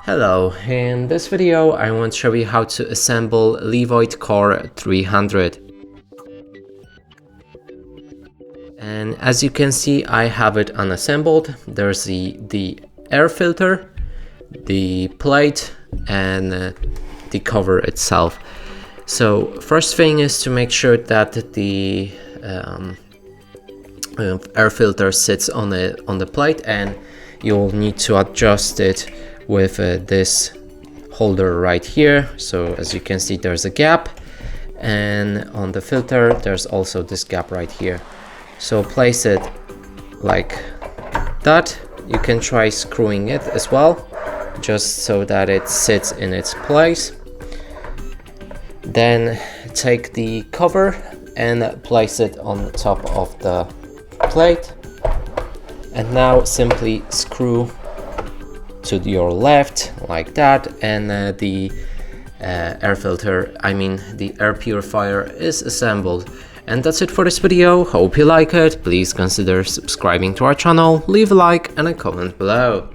Hello, in this video I want to show you how to assemble Levoit Core 300. And as you can see, I have it unassembled. There's the air filter, the plate, and the cover itself. So first thing is to make sure that the air filter sits on the plate, and you'll need to adjust it with this holder right here. So as you can see, there's a gap, and on the filter there's also this gap right here. So place it like that. You can try screwing it as well, just so that it sits in its place. Then take the cover and place it on top of the plate, and now simply screw to your left like that, and the air purifier is assembled. And that's it for this video. Hope you like it. Please consider subscribing to our channel, leave a like and a comment below.